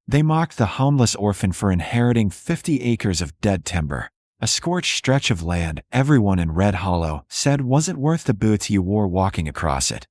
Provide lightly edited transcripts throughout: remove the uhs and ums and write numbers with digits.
They mocked the homeless orphan for inheriting 50 acres of dead timber, a scorched stretch of land everyone in Red Hollow said wasn't worth the boots you wore walking across it.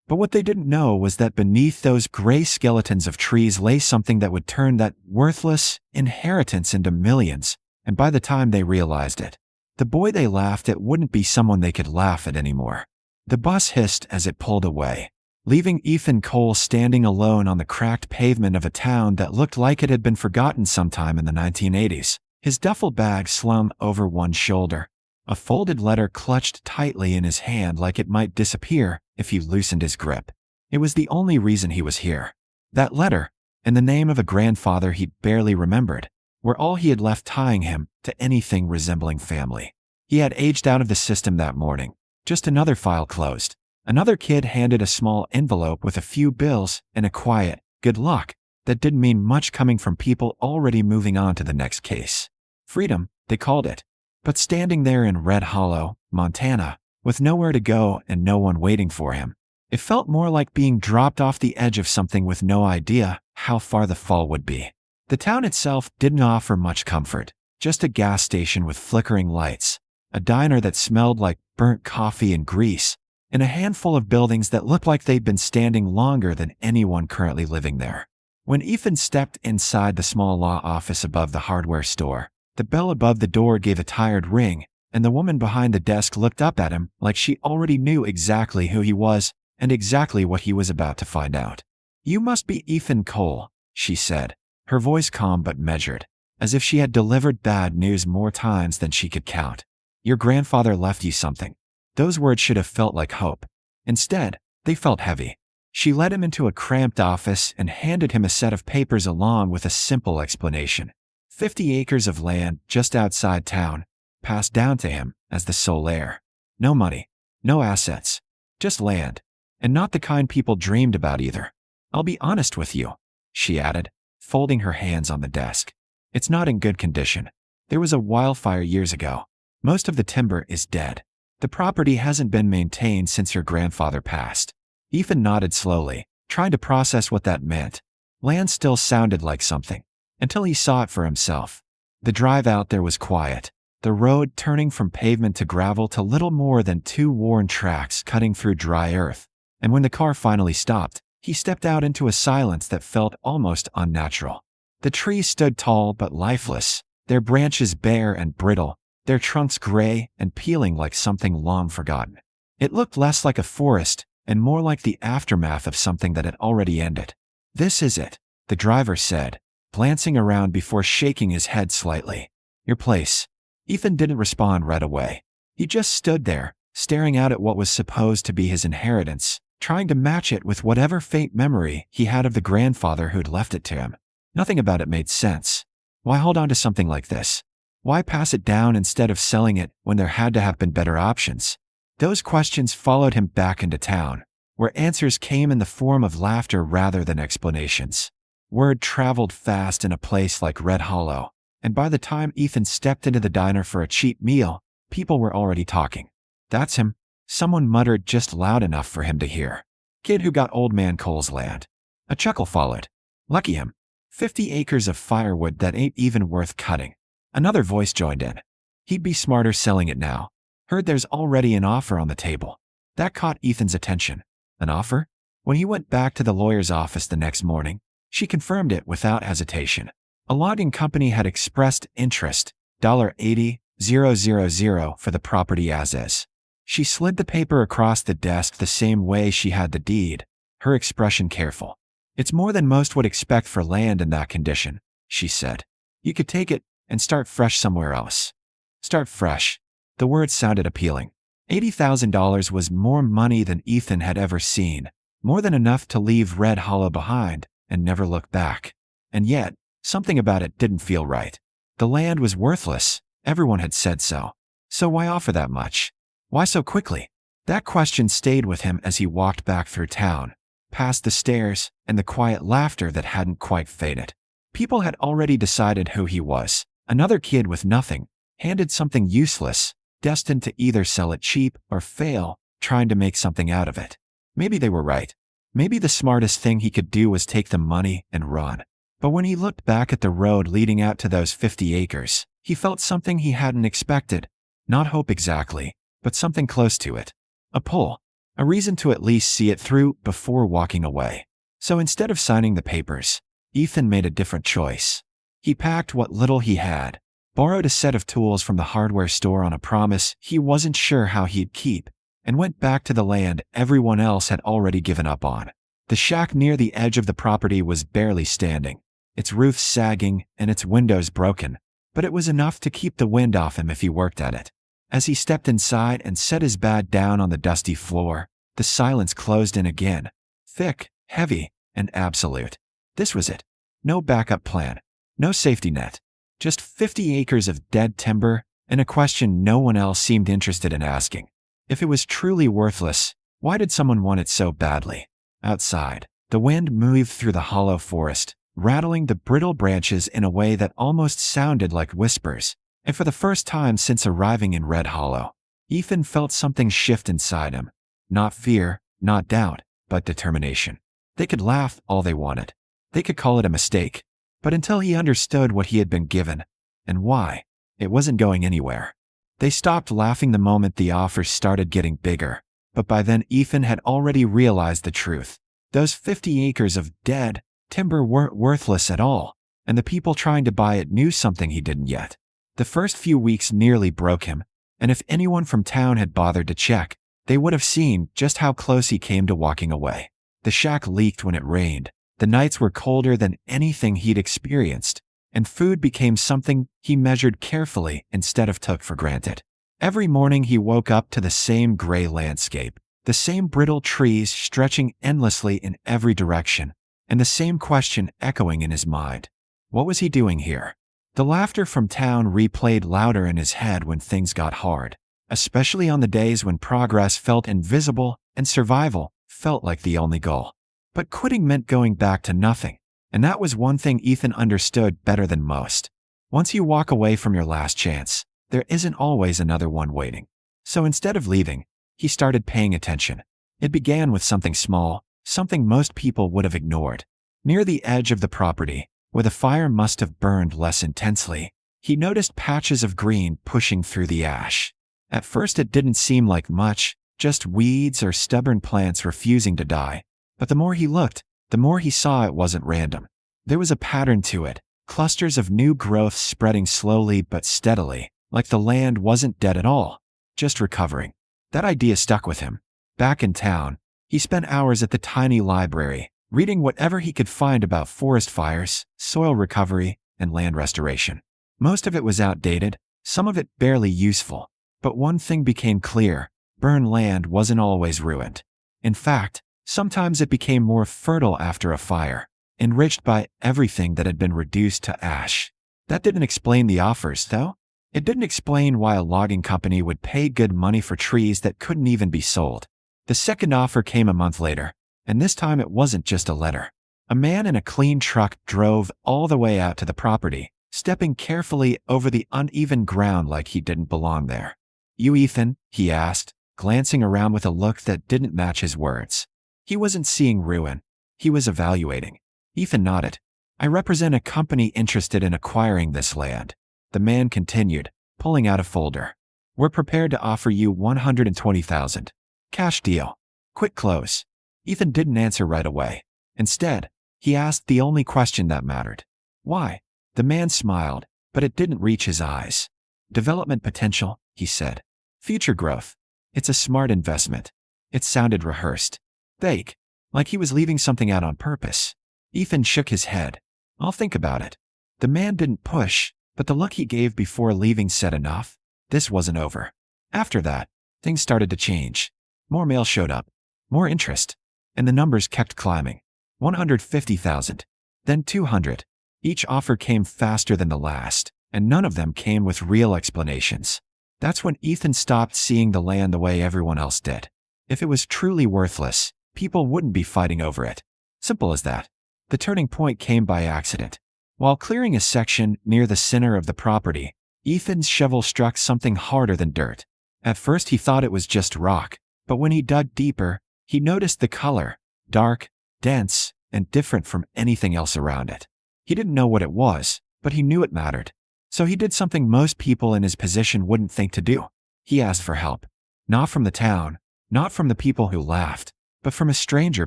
But what they didn't know was that beneath those gray skeletons of trees lay something that would turn that worthless inheritance into millions, and by the time they realized it, the boy they laughed at wouldn't be someone they could laugh at anymore. The bus hissed as it pulled away, leaving Ethan Cole standing alone on the cracked pavement of a town that looked like it had been forgotten sometime in the 1980s, his duffel bag slung over one shoulder, a folded letter clutched tightly in his hand like it might disappear if he loosened his grip. It was the only reason he was here. That letter, and the name of a grandfather he'd barely remembered, were all he had left tying him to anything resembling family. He had aged out of the system that morning. Just another file closed. Another kid handed a small envelope with a few bills and a quiet, "good luck," that didn't mean much coming from people already moving on to the next case. Freedom, they called it. But standing there in Red Hollow, Montana, with nowhere to go and no one waiting for him, it felt more like being dropped off the edge of something with no idea how far the fall would be. The town itself didn't offer much comfort, just a gas station with flickering lights, a diner that smelled like burnt coffee and grease, and a handful of buildings that looked like they'd been standing longer than anyone currently living there. When Ethan stepped inside the small law office above the hardware store, the bell above the door gave a tired ring, and the woman behind the desk looked up at him like she already knew exactly who he was and exactly what he was about to find out. "You must be Ethan Cole," she said, her voice calm but measured, as if she had delivered bad news more times than she could count. "Your grandfather left you something." Those words should have felt like hope. Instead, they felt heavy. She led him into a cramped office and handed him a set of papers along with a simple explanation. 50 acres of land just outside town, passed down to him as the sole heir. No money, no assets, just land, and not the kind people dreamed about either. "I'll be honest with you," she added, folding her hands on the desk. "It's not in good condition. There was a wildfire years ago. Most of the timber is dead. The property hasn't been maintained since your grandfather passed." Ethan nodded slowly, trying to process what that meant. Land still sounded like something, until he saw it for himself. The drive out there was quiet, the road turning from pavement to gravel to little more than two worn tracks cutting through dry earth, and when the car finally stopped, he stepped out into a silence that felt almost unnatural. The trees stood tall but lifeless, their branches bare and brittle, their trunks gray and peeling like something long forgotten. It looked less like a forest and more like the aftermath of something that had already ended. "This is it," the driver said, glancing around before shaking his head slightly. "Your place." Ethan didn't respond right away. He just stood there, staring out at what was supposed to be his inheritance, trying to match it with whatever faint memory he had of the grandfather who'd left it to him. Nothing about it made sense. Why hold on to something like this? Why pass it down instead of selling it when there had to have been better options? Those questions followed him back into town, where answers came in the form of laughter rather than explanations. Word traveled fast in a place like Red Hollow, and by the time Ethan stepped into the diner for a cheap meal, people were already talking. "That's him," someone muttered just loud enough for him to hear. "Kid who got Old Man Cole's land." A chuckle followed. "Lucky him. 50 acres of firewood that ain't even worth cutting." Another voice joined in. "He'd be smarter selling it now. Heard there's already an offer on the table." That caught Ethan's attention. An offer? When he went back to the lawyer's office the next morning, she confirmed it without hesitation. A logging company had expressed interest, $80,000 for the property as is. She slid the paper across the desk the same way she had the deed, her expression careful. "It's more than most would expect for land in that condition," she said. "You could take it and start fresh somewhere else." Start fresh. The word sounded appealing. $80,000 was more money than Ethan had ever seen, more than enough to leave Red Hollow behind and never look back. And yet, something about it didn't feel right. The land was worthless, everyone had said so. So why offer that much? Why so quickly? That question stayed with him as he walked back through town, past the stairs and the quiet laughter that hadn't quite faded. People had already decided who he was, another kid with nothing, handed something useless, destined to either sell it cheap or fail, trying to make something out of it. Maybe they were right. Maybe the smartest thing he could do was take the money and run. But when he looked back at the road leading out to those 50 acres, he felt something he hadn't expected. Not hope exactly, but something close to it. A pull. A reason to at least see it through before walking away. So instead of signing the papers, Ethan made a different choice. He packed what little he had, borrowed a set of tools from the hardware store on a promise he wasn't sure how he'd keep, and went back to the land everyone else had already given up on. The shack near the edge of the property was barely standing, its roof sagging and its windows broken, but it was enough to keep the wind off him if he worked at it. As he stepped inside and set his bag down on the dusty floor, the silence closed in again. Thick, heavy, and absolute. This was it. No backup plan. No safety net. Just 50 acres of dead timber, and a question no one else seemed interested in asking. If it was truly worthless, why did someone want it so badly? Outside, the wind moved through the hollow forest, rattling the brittle branches in a way that almost sounded like whispers. And for the first time since arriving in Red Hollow, Ethan felt something shift inside him. Not fear, not doubt, but determination. They could laugh all they wanted. They could call it a mistake. But until he understood what he had been given, and why, it wasn't going anywhere. They stopped laughing the moment the offers started getting bigger. But by then Ethan had already realized the truth. Those 50 acres of dead timber weren't worthless at all, and the people trying to buy it knew something he didn't yet. The first few weeks nearly broke him, and if anyone from town had bothered to check, they would have seen just how close he came to walking away. The shack leaked when it rained, the nights were colder than anything he'd experienced, and food became something he measured carefully instead of took for granted. Every morning he woke up to the same gray landscape, the same brittle trees stretching endlessly in every direction, and the same question echoing in his mind. What was he doing here? The laughter from town replayed louder in his head when things got hard, especially on the days when progress felt invisible and survival felt like the only goal. But quitting meant going back to nothing, and that was one thing Ethan understood better than most. Once you walk away from your last chance, there isn't always another one waiting. So instead of leaving, he started paying attention. It began with something small, something most people would have ignored. Near the edge of the property, where the fire must have burned less intensely, he noticed patches of green pushing through the ash. At first it didn't seem like much, just weeds or stubborn plants refusing to die. But the more he looked, the more he saw it wasn't random. There was a pattern to it, clusters of new growth spreading slowly but steadily, like the land wasn't dead at all, just recovering. That idea stuck with him. Back in town, he spent hours at the tiny library, reading whatever he could find about forest fires, soil recovery, and land restoration. Most of it was outdated, some of it barely useful. But one thing became clear: burned land wasn't always ruined. In fact, sometimes it became more fertile after a fire, enriched by everything that had been reduced to ash. That didn't explain the offers, though. It didn't explain why a logging company would pay good money for trees that couldn't even be sold. The second offer came a month later, and this time it wasn't just a letter. A man in a clean truck drove all the way out to the property, stepping carefully over the uneven ground like he didn't belong there. "You Ethan?" he asked, glancing around with a look that didn't match his words. He wasn't seeing ruin. He was evaluating. Ethan nodded. "I represent a company interested in acquiring this land." The man continued, pulling out a folder. "We're prepared to offer you $120,000. Cash deal. Quick close." Ethan didn't answer right away. Instead, he asked the only question that mattered. "Why?" The man smiled, but it didn't reach his eyes. "Development potential," he said. "Future growth. It's a smart investment." It sounded rehearsed. Vague, like he was leaving something out on purpose. Ethan shook his head. "I'll think about it." The man didn't push, but the look he gave before leaving said enough. This wasn't over. After that, things started to change. More mail showed up. More interest. And the numbers kept climbing. 150,000. Then 200. Each offer came faster than the last, and none of them came with real explanations. That's when Ethan stopped seeing the land the way everyone else did. If it was truly worthless, people wouldn't be fighting over it. Simple as that. The turning point came by accident. While clearing a section near the center of the property, Ethan's shovel struck something harder than dirt. At first he thought it was just rock, but when he dug deeper, he noticed the color, dark, dense, and different from anything else around it. He didn't know what it was, but he knew it mattered. So he did something most people in his position wouldn't think to do. He asked for help. Not from the town, not from the people who laughed, but from a stranger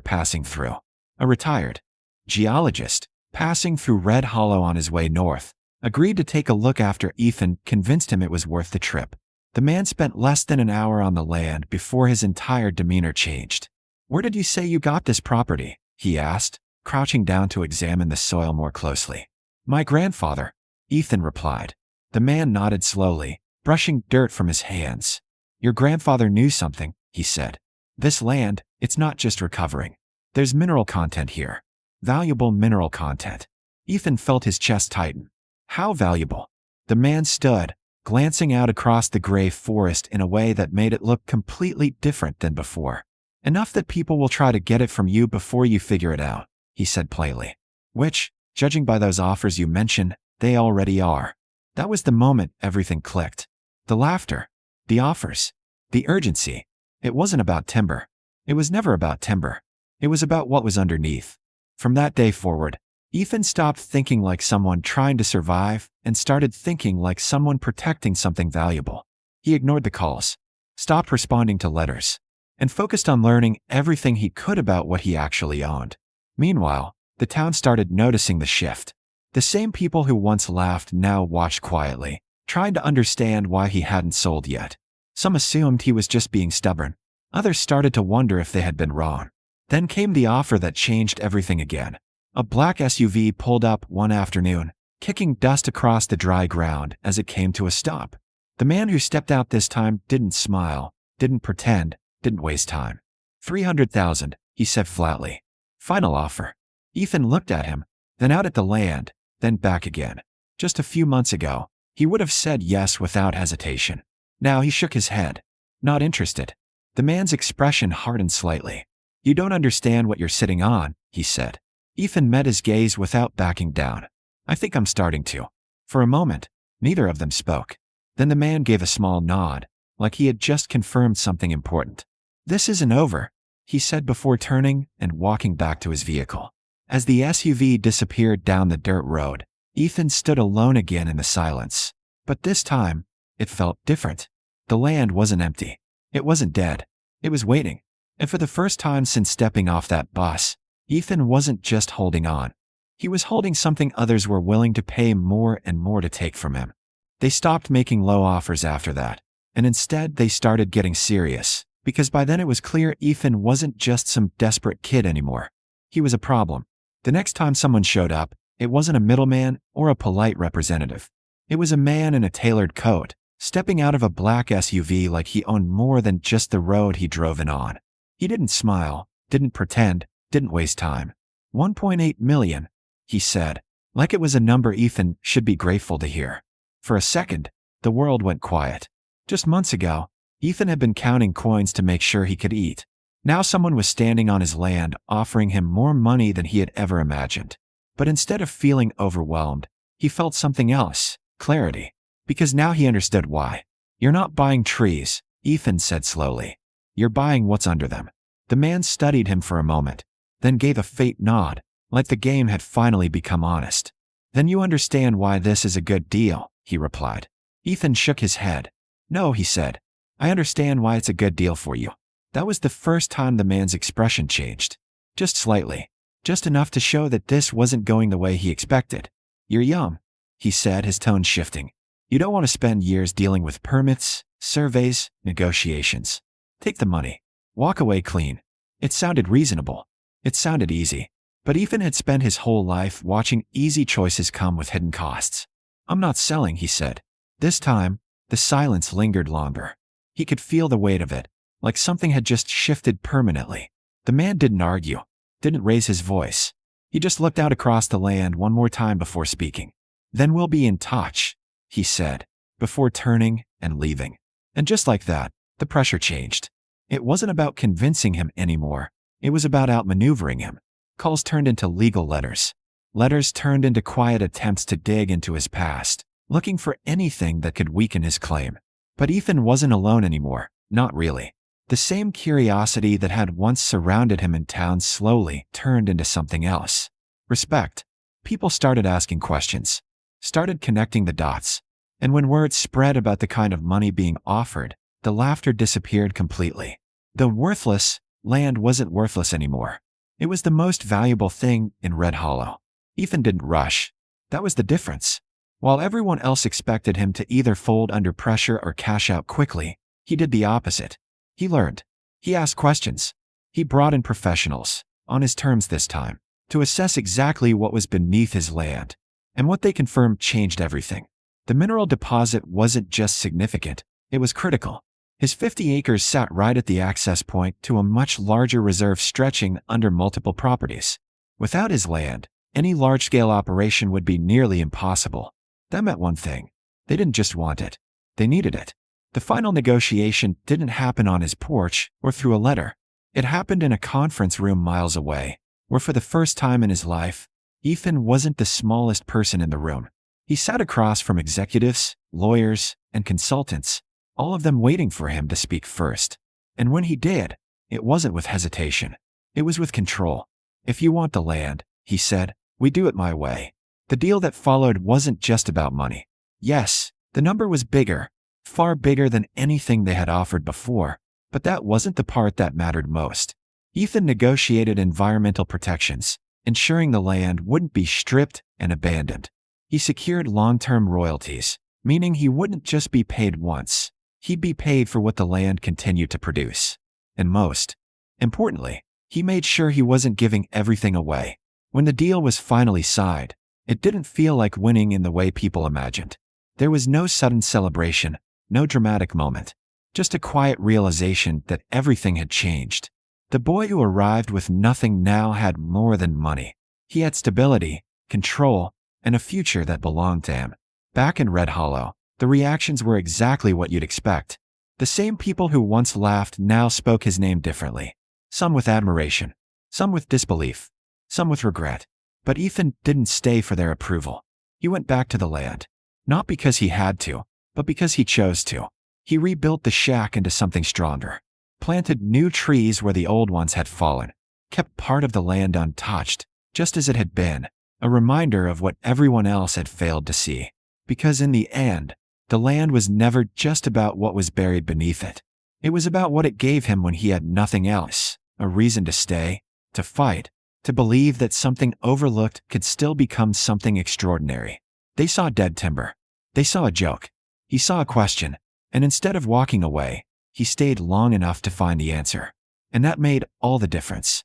passing through. A retired geologist, passing through Red Hollow on his way north, agreed to take a look after Ethan convinced him it was worth the trip. The man spent less than an hour on the land before his entire demeanor changed. "Where did you say you got this property?" he asked, crouching down to examine the soil more closely. "My grandfather," Ethan replied. The man nodded slowly, brushing dirt from his hands. "Your grandfather knew something," he said. "This land, it's not just recovering. There's mineral content here. Valuable mineral content." Ethan felt his chest tighten. How valuable? The man stood, glancing out across the gray forest in a way that made it look completely different than before. "Enough that people will try to get it from you before you figure it out," he said plainly. "Which, judging by those offers you mentioned, they already are." That was the moment everything clicked. The laughter, the offers, the urgency. It wasn't about timber. It was never about timber. It was about what was underneath. From that day forward, Ethan stopped thinking like someone trying to survive and started thinking like someone protecting something valuable. He ignored the calls, stopped responding to letters, and focused on learning everything he could about what he actually owned. Meanwhile, the town started noticing the shift. The same people who once laughed now watched quietly, trying to understand why he hadn't sold yet. Some assumed he was just being stubborn. Others started to wonder if they had been wrong. Then came the offer that changed everything again. A black SUV pulled up one afternoon, kicking dust across the dry ground as it came to a stop. The man who stepped out this time didn't smile, didn't pretend, didn't waste time. "300,000, he said flatly. "Final offer." Ethan looked at him, then out at the land, then back again. Just a few months ago, he would have said yes without hesitation. Now he shook his head. Not interested. The man's expression hardened slightly. "You don't understand what you're sitting on," he said. Ethan met his gaze without backing down. "I think I'm starting to." For a moment, neither of them spoke. Then the man gave a small nod, like he had just confirmed something important. "This isn't over," he said before turning and walking back to his vehicle. As the SUV disappeared down the dirt road, Ethan stood alone again in the silence. But this time, it felt different. The land wasn't empty. It wasn't dead. It was waiting. And for the first time since stepping off that bus, Ethan wasn't just holding on. He was holding something others were willing to pay more and more to take from him. They stopped making low offers after that, and instead they started getting serious, because by then it was clear Ethan wasn't just some desperate kid anymore. He was a problem. The next time someone showed up, it wasn't a middleman or a polite representative. It was a man in a tailored coat, stepping out of a black SUV like he owned more than just the road he drove in on. He didn't smile, didn't pretend, didn't waste time. 1.8 million, he said, like it was a number Ethan should be grateful to hear. For a second, the world went quiet. Just months ago, Ethan had been counting coins to make sure he could eat. Now someone was standing on his land offering him more money than he had ever imagined. But instead of feeling overwhelmed, he felt something else, clarity. Because now he understood why. "You're not buying trees," Ethan said slowly. "You're buying what's under them." The man studied him for a moment, then gave a faint nod, like the game had finally become honest. "Then you understand why this is a good deal," he replied. Ethan shook his head. "No," he said. "I understand why it's a good deal for you." That was the first time the man's expression changed. Just slightly. Just enough to show that this wasn't going the way he expected. "You're young," he said, his tone shifting. "You don't want to spend years dealing with permits, surveys, negotiations. Take the money. Walk away clean." It sounded reasonable. It sounded easy. But Ethan had spent his whole life watching easy choices come with hidden costs. "I'm not selling," he said. This time, the silence lingered longer. He could feel the weight of it, like something had just shifted permanently. The man didn't argue, didn't raise his voice. He just looked out across the land one more time before speaking. "Then we'll be in touch," he said, before turning and leaving. And just like that, the pressure changed. It wasn't about convincing him anymore. It was about outmaneuvering him. Calls turned into legal letters. Letters turned into quiet attempts to dig into his past, looking for anything that could weaken his claim. But Ethan wasn't alone anymore, not really. The same curiosity that had once surrounded him in town slowly turned into something else. Respect. People started asking questions, started connecting the dots, and when word spread about the kind of money being offered, the laughter disappeared completely. The worthless land wasn't worthless anymore. It was the most valuable thing in Red Hollow. Ethan didn't rush. That was the difference. While everyone else expected him to either fold under pressure or cash out quickly, he did the opposite. He learned. He asked questions. He brought in professionals, on his terms this time, to assess exactly what was beneath his land. And what they confirmed changed everything. The mineral deposit wasn't just significant, it was critical. His 50 acres sat right at the access point to a much larger reserve stretching under multiple properties. Without his land, any large-scale operation would be nearly impossible. That meant one thing. They didn't just want it. They needed it. The final negotiation didn't happen on his porch or through a letter. It happened in a conference room miles away, where for the first time in his life, Ethan wasn't the smallest person in the room. He sat across from executives, lawyers, and consultants, all of them waiting for him to speak first. And when he did, it wasn't with hesitation. It was with control. "If you want the land," he said, "we do it my way." The deal that followed wasn't just about money. Yes, the number was bigger, far bigger than anything they had offered before, but that wasn't the part that mattered most. Ethan negotiated environmental protections, ensuring the land wouldn't be stripped and abandoned. He secured long-term royalties, meaning he wouldn't just be paid once. He'd be paid for what the land continued to produce. And most importantly, he made sure he wasn't giving everything away. When the deal was finally signed, it didn't feel like winning in the way people imagined. There was no sudden celebration, no dramatic moment, just a quiet realization that everything had changed. The boy who arrived with nothing now had more than money. He had stability, control, and a future that belonged to him. Back in Red Hollow, the reactions were exactly what you'd expect. The same people who once laughed now spoke his name differently. Some with admiration, some with disbelief, some with regret. But Ethan didn't stay for their approval. He went back to the land. Not because he had to, but because he chose to. He rebuilt the shack into something stronger. Planted new trees where the old ones had fallen. Kept part of the land untouched, just as it had been. A reminder of what everyone else had failed to see. Because in the end, the land was never just about what was buried beneath it. It was about what it gave him when he had nothing else. A reason to stay, to fight, to believe that something overlooked could still become something extraordinary. They saw dead timber. They saw a joke. He saw a question. And instead of walking away, he stayed long enough to find the answer. And that made all the difference.